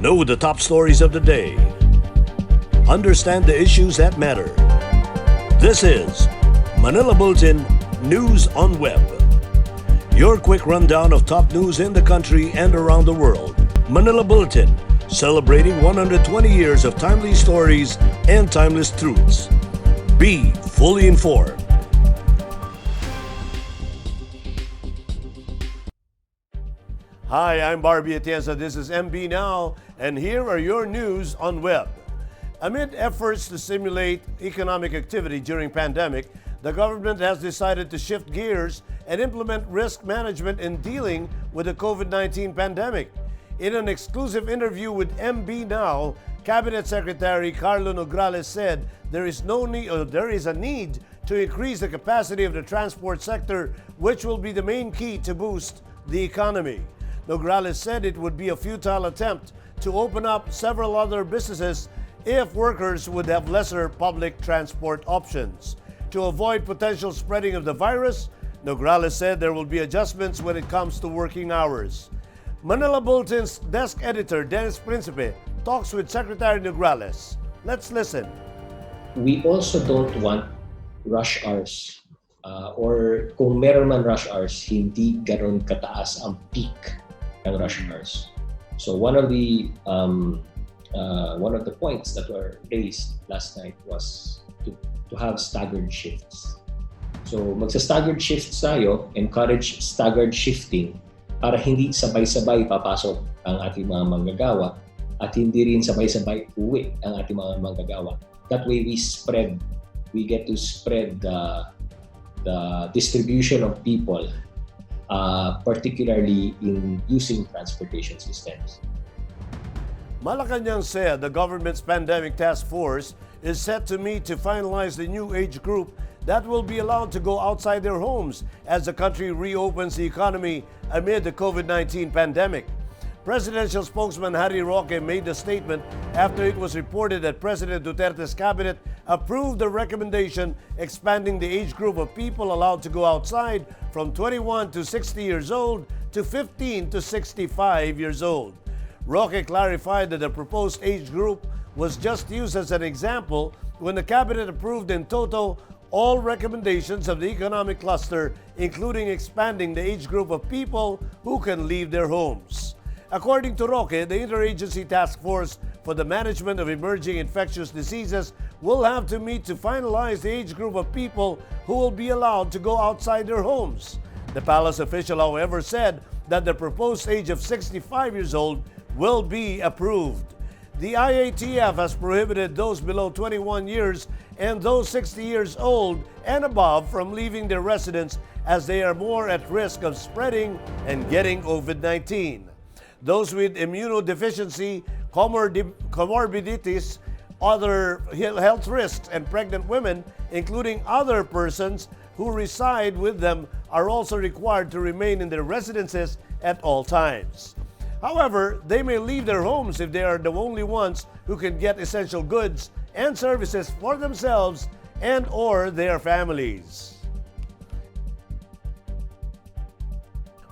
Know the top stories of the day. Understand the issues that matter. This is Manila Bulletin News on Web. Your quick rundown of top news in the country and around the world. Manila Bulletin, celebrating 120 years of timely stories and timeless truths. Be fully informed. Hi, I'm Barbie Atienza. This is MB Now, and here are your news on web. Amid efforts to stimulate economic activity during pandemic, the government has decided to shift gears and implement risk management in dealing with the COVID-19 pandemic. In an exclusive interview with MB Now, Cabinet Secretary Carlo Nograles said there is a need to increase the capacity of the transport sector, which will be the main key to boost the economy. Nograles said it would be a futile attempt to open up several other businesses if workers would have lesser public transport options. To avoid potential spreading of the virus, Nograles said there will be adjustments when it comes to working hours. Manila Bulletin's desk editor Dennis Principe talks with Secretary Nograles. Let's listen. We also don't want rush hours or kung meron man rush hours, hindi ganon kataas ang peak ng rush hours. So one of the points that were raised last night was to have staggered shifts. So magsa-staggered shifts tayo, encourage staggered shifting para hindi sabay-sabay papasok ang ating mga manggagawa at hindi rin sabay-sabay uwi ang ating mga manggagawa. That way we get to spread the distribution of people, particularly in using transportation systems. Malacanang said the government's pandemic task force is set to meet to finalize the new age group that will be allowed to go outside their homes as the country reopens the economy amid the COVID-19 pandemic. Presidential spokesman Harry Roque made the statement after it was reported that President Duterte's cabinet approved the recommendation expanding the age group of people allowed to go outside from 21 to 60 years old to 15 to 65 years old. Roque clarified that the proposed age group was just used as an example when the cabinet approved in toto all recommendations of the economic cluster, including expanding the age group of people who can leave their homes. According to Roque, the Interagency Task Force for the Management of Emerging Infectious Diseases will have to meet to finalize the age group of people who will be allowed to go outside their homes. The palace official, however, said that the proposed age of 65 years old will be approved. The IATF has prohibited those below 21 years and those 60 years old and above from leaving their residence as they are more at risk of spreading and getting COVID-19. Those with immunodeficiency, comorbidities, other health risks, and pregnant women, including other persons who reside with them, are also required to remain in their residences at all times. However, they may leave their homes if they are the only ones who can get essential goods and services for themselves and or their families.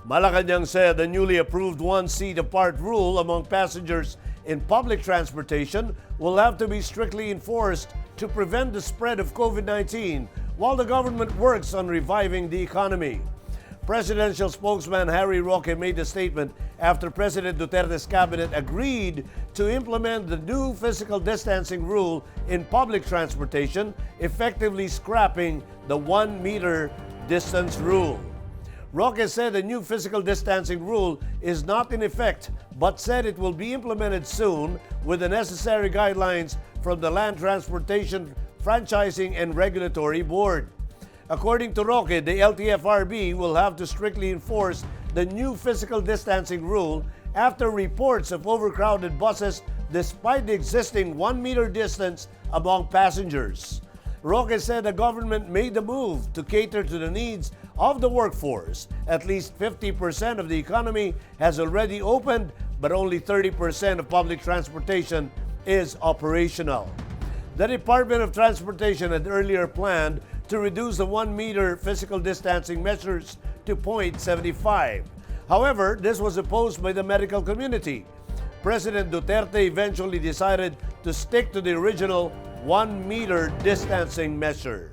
Malacanang said the newly approved one-seat apart rule among passengers in public transportation will have to be strictly enforced to prevent the spread of COVID-19 while the government works on reviving the economy. Presidential spokesman Harry Roque made the statement after President Duterte's cabinet agreed to implement the new physical distancing rule in public transportation, effectively scrapping the 1 meter distance rule. Roque said the new physical distancing rule is not in effect, but said it will be implemented soon with the necessary guidelines from the Land Transportation Franchising and Regulatory Board. According to Roque, the LTFRB will have to strictly enforce the new physical distancing rule after reports of overcrowded buses despite the existing 1 meter distance among passengers. Roque said the government made the move to cater to the needs of the workforce. At least 50% of the economy has already opened, but only 30% of public transportation is operational. The Department of Transportation had earlier planned to reduce the 1 meter physical distancing measures to 0.75. However, this was opposed by the medical community. President Duterte eventually decided to stick to the original 1-meter distancing measure.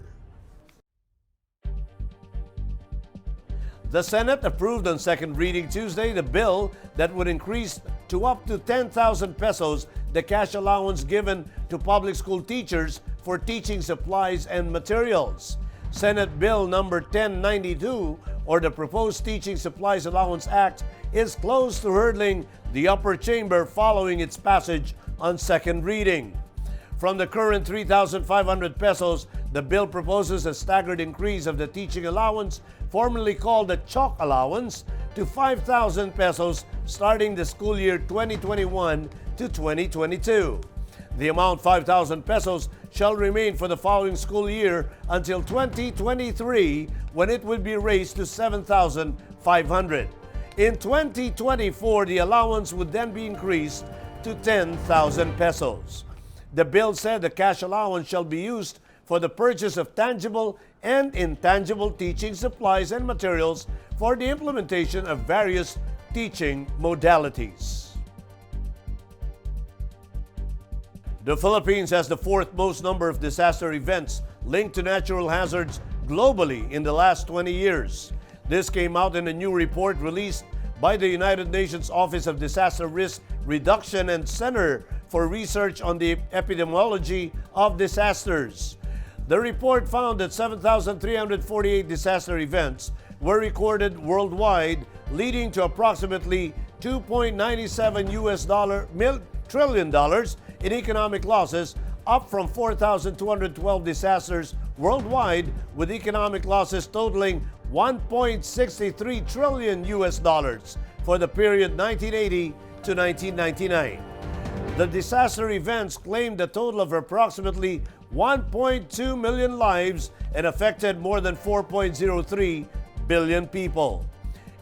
The Senate approved on second reading Tuesday the bill that would increase to up to 10,000 pesos the cash allowance given to public school teachers for teaching supplies and materials. Senate Bill number 1092, or the proposed Teaching Supplies Allowance Act, is close to hurdling the upper chamber following its passage on second reading. From the current 3,500 pesos, the bill proposes a staggered increase of the teaching allowance, formerly called the chalk allowance, to 5,000 pesos starting the school year 2021 to 2022. The amount 5,000 pesos shall remain for the following school year until 2023, when it will be raised to 7,500. In 2024, the allowance would then be increased to 10,000 pesos. The bill said the cash allowance shall be used for the purchase of tangible and intangible teaching supplies and materials for the implementation of various teaching modalities. The Philippines has the fourth most number of disaster events linked to natural hazards globally in the last 20 years. This came out in a new report released by the United Nations Office of Disaster Risk Reduction and Center for Research on the Epidemiology of Disasters. The report found that 7,348 disaster events were recorded worldwide, leading to approximately $2.97 trillion in economic losses, up from 4,212 disasters worldwide, with economic losses totaling $1.63 trillion for the period 1980 to 1999. The disaster events claimed a total of approximately 1.2 million lives and affected more than 4.03 billion people.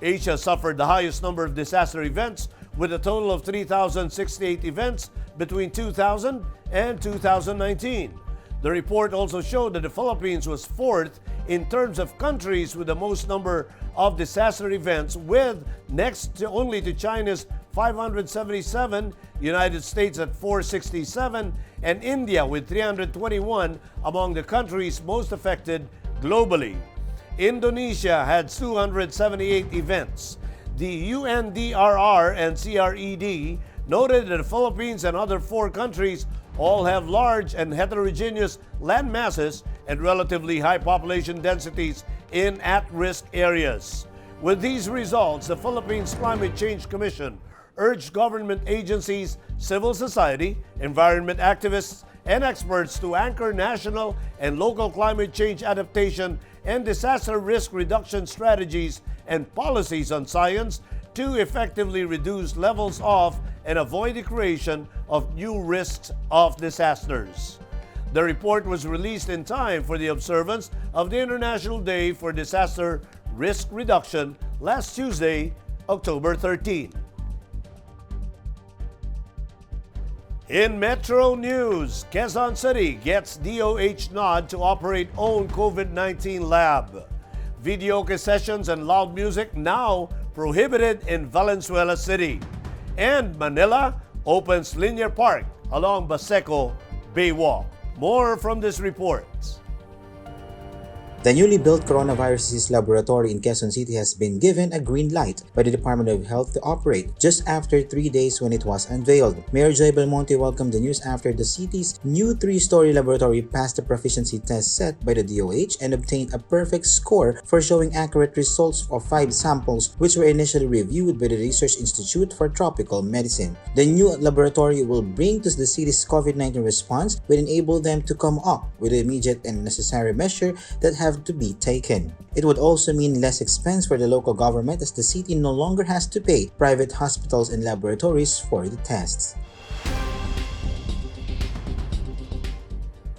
Asia suffered the highest number of disaster events, with a total of 3,068 events between 2000 and 2019. The report also showed that the Philippines was fourth in terms of countries with the most number of disaster events, with only to China's 577, United States at 467, and India with 321 among the countries most affected globally. Indonesia had 278 events. The UNDRR and CRED noted that the Philippines and other four countries all have large and heterogeneous land masses and relatively high population densities in at-risk areas. With these results, the Philippines Climate Change Commission urged government agencies, civil society, environment activists, and experts to anchor national and local climate change adaptation and disaster risk reduction strategies and policies on science to effectively reduce levels of and avoid the creation of new risks of disasters. The report was released in time for the observance of the International Day for Disaster Risk Reduction last Tuesday, October 13. In Metro News, Quezon City gets DOH nod to operate own COVID-19 lab. Videoke sessions and loud music now prohibited in Valenzuela City. And Manila opens linear park along Baseco Baywalk. More from this report. The newly built coronavirus disease laboratory in Quezon City has been given a green light by the Department of Health to operate just after 3 days when it was unveiled. Mayor Joy Belmonte welcomed the news after the city's new 3-story laboratory passed the proficiency test set by the DOH and obtained a perfect score for showing accurate results of 5 samples, which were initially reviewed by the Research Institute for Tropical Medicine. The new laboratory will bring to the city's COVID-19 response, will enable them to come up with the immediate and necessary measure that have to be taken. It would also mean less expense for the local government, as the city no longer has to pay private hospitals and laboratories for the tests.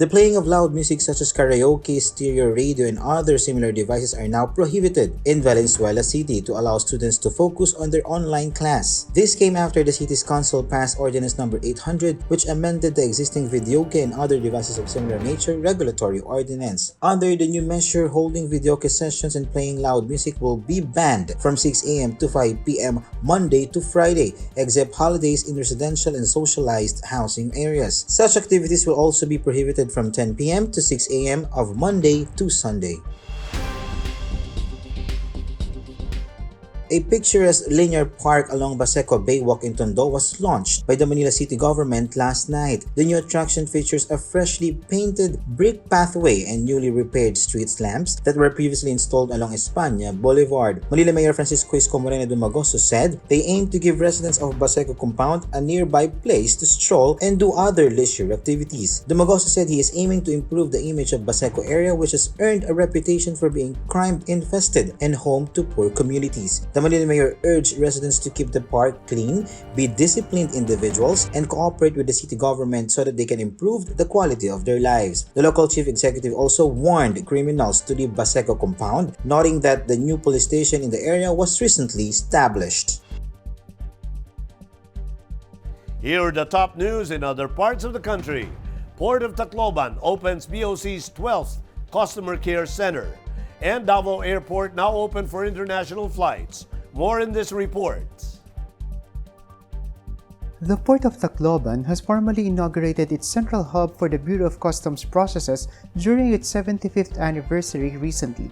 The playing of loud music such as karaoke, stereo radio, and other similar devices are now prohibited in Valenzuela City to allow students to focus on their online class. This came after the city's council passed Ordinance Number 800, which amended the existing videoke and other devices of similar nature regulatory ordinance. Under the new measure, holding videoke sessions and playing loud music will be banned from 6 a.m. to 5 p.m. Monday to Friday, except holidays in residential and socialized housing areas. Such activities will also be prohibited from 10 p.m. to 6 a.m. of Monday to Sunday. A picturesque linear park along Baseco Baywalk in Tondo was launched by the Manila City government last night. The new attraction features a freshly painted brick pathway and newly repaired street lamps that were previously installed along España Boulevard. Manila Mayor Francisco Isko Moreno Dumagoso said they aim to give residents of Baseco compound a nearby place to stroll and do other leisure activities. Dumagoso said he is aiming to improve the image of Baseco area, which has earned a reputation for being crime-infested and home to poor communities. The Manila Mayor urged residents to keep the park clean, be disciplined individuals, and cooperate with the city government so that they can improve the quality of their lives. The local chief executive also warned criminals to leave Baseco compound, noting that the new police station in the area was recently established. Here are the top news in other parts of the country. Port of Tacloban opens BOC's 12th Customer Care Center. And Davao Airport now open for international flights. More in this report. The Port of Tacloban has formally inaugurated its central hub for the Bureau of Customs processes during its 75th anniversary recently.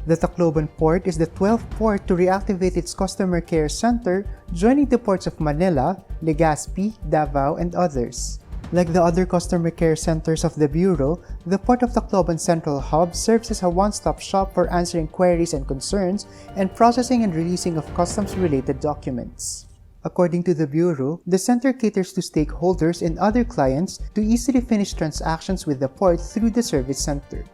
The Tacloban Port is the 12th port to reactivate its customer care center, joining the ports of Manila, Legazpi, Davao, and others. Like the other customer care centers of the Bureau, the Port of Tacloban Central Hub serves as a one-stop shop for answering queries and concerns and processing and releasing of customs-related documents. According to the Bureau, the center caters to stakeholders and other clients to easily finish transactions with the port through the service center.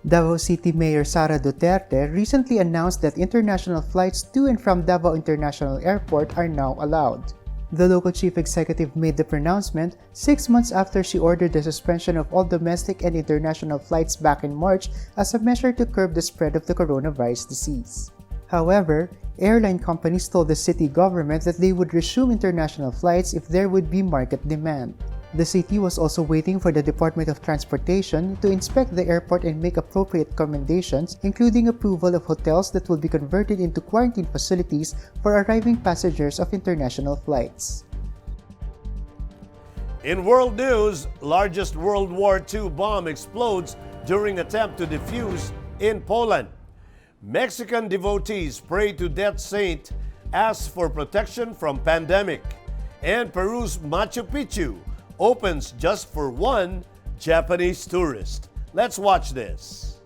Davao City Mayor Sara Duterte recently announced that international flights to and from Davao International Airport are now allowed. The local chief executive made the pronouncement 6 months after she ordered the suspension of all domestic and international flights back in March as a measure to curb the spread of the coronavirus disease. However, airline companies told the city government that they would resume international flights if there would be market demand. The city was also waiting for the Department of Transportation to inspect the airport and make appropriate recommendations, including approval of hotels that will be converted into quarantine facilities for arriving passengers of international flights. In world news, largest World War II bomb explodes during attempt to defuse in Poland. Mexican devotees pray to death saint, ask for protection from pandemic. And Peru's Machu Picchu opens just for one Japanese tourist. Let's watch this.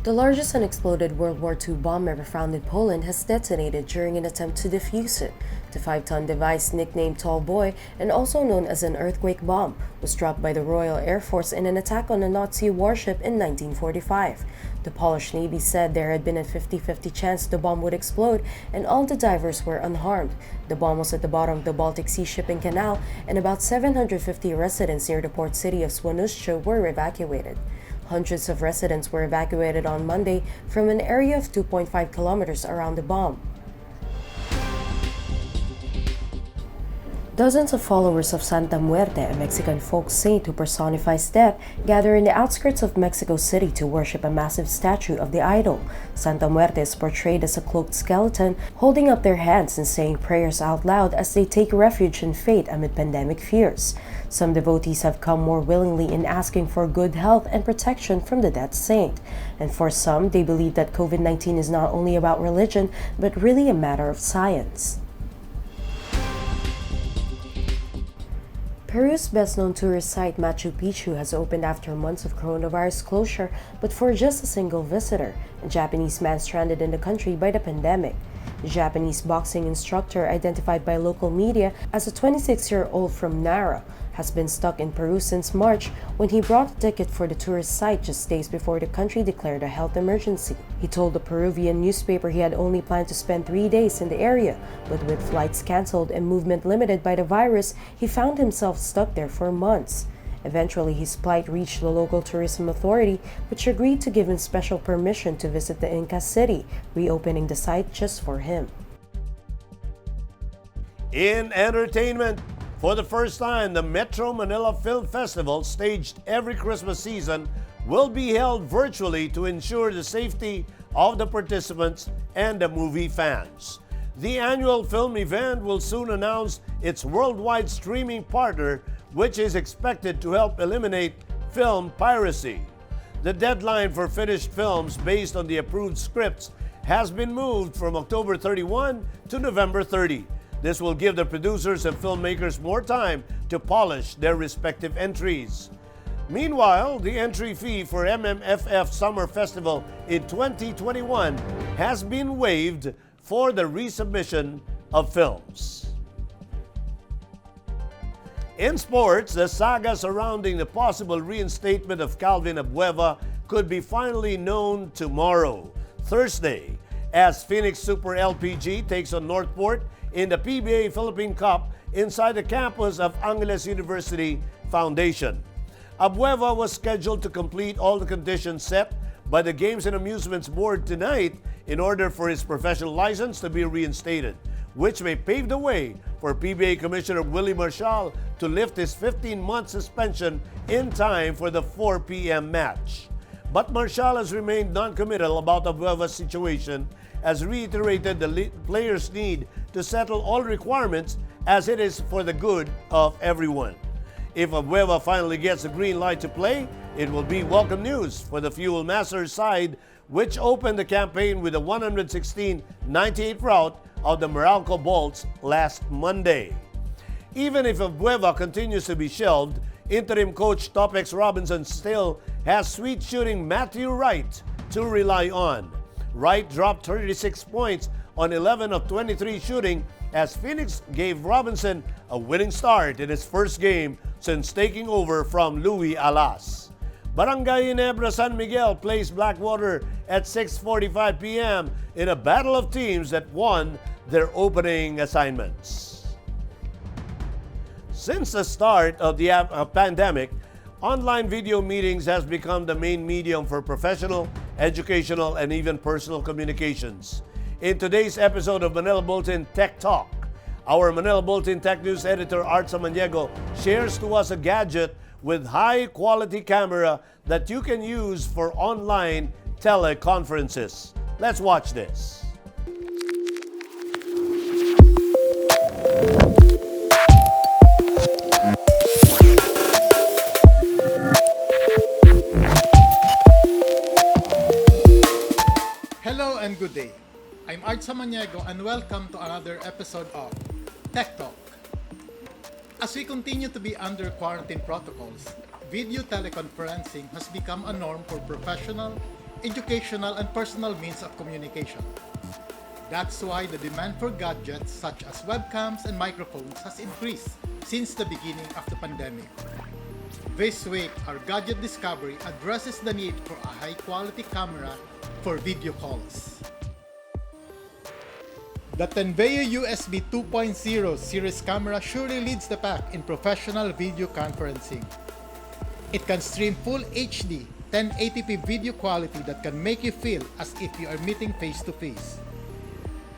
The largest unexploded World War II bomb ever found in Poland has detonated during an attempt to defuse it. The 5-ton device, nicknamed Tall Boy and also known as an earthquake bomb, was dropped by the Royal Air Force in an attack on a Nazi warship in 1945. The Polish Navy said there had been a 50-50 chance the bomb would explode and all the divers were unharmed. The bomb was at the bottom of the Baltic Sea shipping canal and about 750 residents near the port city of Swanuscha were evacuated. Hundreds of residents were evacuated on Monday from an area of 2.5 kilometers around the bomb. Dozens of followers of Santa Muerte, a Mexican folk saint who personifies death, gather in the outskirts of Mexico City to worship a massive statue of the idol. Santa Muerte is portrayed as a cloaked skeleton, holding up their hands and saying prayers out loud as they take refuge in faith amid pandemic fears. Some devotees have come more willingly in asking for good health and protection from the dead saint. And for some, they believe that COVID-19 is not only about religion, but really a matter of science. Peru's best-known tourist site Machu Picchu has opened after months of coronavirus closure, but for just a single visitor, a Japanese man stranded in the country by the pandemic. The Japanese boxing instructor, identified by local media as a 26-year-old from Nara, has been stuck in Peru since March when he bought a ticket for the tourist site just days before the country declared a health emergency. He told the Peruvian newspaper he had only planned to spend 3 days in the area, but with flights cancelled and movement limited by the virus, he found himself stuck there for months. Eventually, his plight reached the local tourism authority, which agreed to give him special permission to visit the Inca city, reopening the site just for him. In entertainment, for the first time, the Metro Manila Film Festival, staged every Christmas season, will be held virtually to ensure the safety of the participants and the movie fans. The annual film event will soon announce its worldwide streaming partner, which is expected to help eliminate film piracy. The deadline for finished films based on the approved scripts has been moved from October 31 to November 30. This will give the producers and filmmakers more time to polish their respective entries. Meanwhile, the entry fee for MMFF Summer Festival in 2021 has been waived for the resubmission of films. In sports, the saga surrounding the possible reinstatement of Calvin Abueva could be finally known tomorrow, Thursday, as Phoenix Super LPG takes on Northpoint in the PBA Philippine Cup inside the campus of Angeles University Foundation. Abueva was scheduled to complete all the conditions set by the Games and Amusements Board tonight in order for his professional license to be reinstated, which may pave the way for PBA Commissioner Willie Marshall to lift his 15-month suspension in time for the 4 p.m. match. But Marshall has remained non-committal about Abueva's situation, as reiterated the players' need to settle all requirements as it is for the good of everyone. If Abueva finally gets a green light to play, it will be welcome news for the Fuel Masters side, which opened the campaign with a 116-98 rout of the Meralco Bolts last Monday. Even if Abueva continues to be shelved, interim coach Topex Robinson still has sweet shooting Matthew Wright to rely on. Wright dropped 36 points on 11 of 23 shooting as Phoenix gave Robinson a winning start in his first game since taking over from Louis Alas. Barangay Ginebra San Miguel plays Blackwater at 6:45 p.m. in a battle of teams that won their opening assignments. Since the start of the pandemic, online video meetings has become the main medium for professional, educational, and even personal communications. In today's episode of Manila Bulletin Tech Talk, our Manila Bulletin Tech News editor Art Samaniego shares to us a gadget with high-quality camera that you can use for online teleconferences. Let's watch this. Hello and good day. I'm Art Samaniego and welcome to another episode of Tech Talk. As we continue to be under quarantine protocols, video teleconferencing has become a norm for professional, educational, and personal means of communication. That's why the demand for gadgets such as webcams and microphones has increased since the beginning of the pandemic. This week, our gadget discovery addresses the need for a high-quality camera for video calls. The Tenveo USB 2.0 series camera surely leads the pack in professional video conferencing. It can stream full HD 1080p video quality that can make you feel as if you are meeting face-to-face.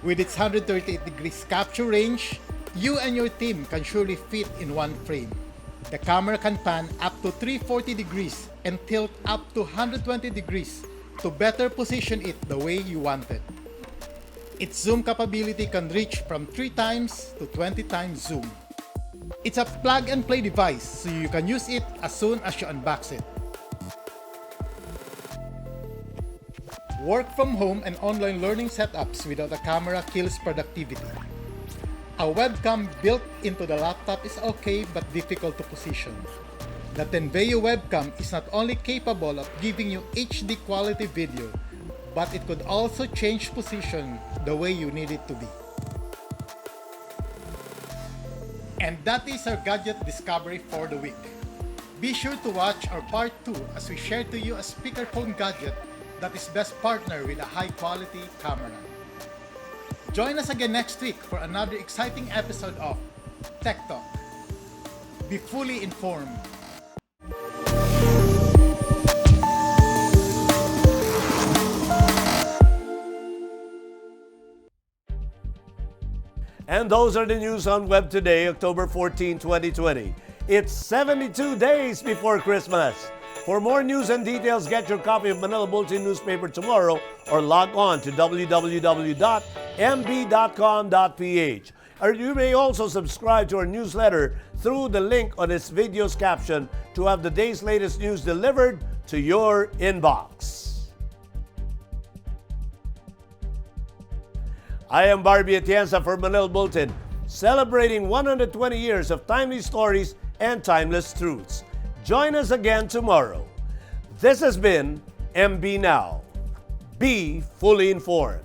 With its 138 degrees capture range, you and your team can surely fit in one frame. The camera can pan up to 340 degrees and tilt up to 120 degrees to better position it the way you want it. Its zoom capability can reach from 3 times to 20 times zoom. It's a plug-and-play device, so you can use it as soon as you unbox it. Work from home and online learning setups without a camera kills productivity. A webcam built into the laptop is okay but difficult to position. The Tenveo webcam is not only capable of giving you HD quality video, but it could also change position the way you need it to be. And that is our gadget discovery for the week. Be sure to watch our part 2 as we share to you a speakerphone gadget that is best partnered with a high-quality camera. Join us again next week for another exciting episode of Tech Talk. Be fully informed. And those are the news on Web today, October 14, 2020. It's 72 days before Christmas. For more news and details, get your copy of Manila Bulletin newspaper tomorrow or log on to www.mb.com.ph. Or you may also subscribe to our newsletter through the link on this video's caption to have the day's latest news delivered to your inbox. I am Barbie Atienza for Manila Bulletin, celebrating 120 years of timely stories and timeless truths. Join us again tomorrow. This has been MB Now. Be fully informed.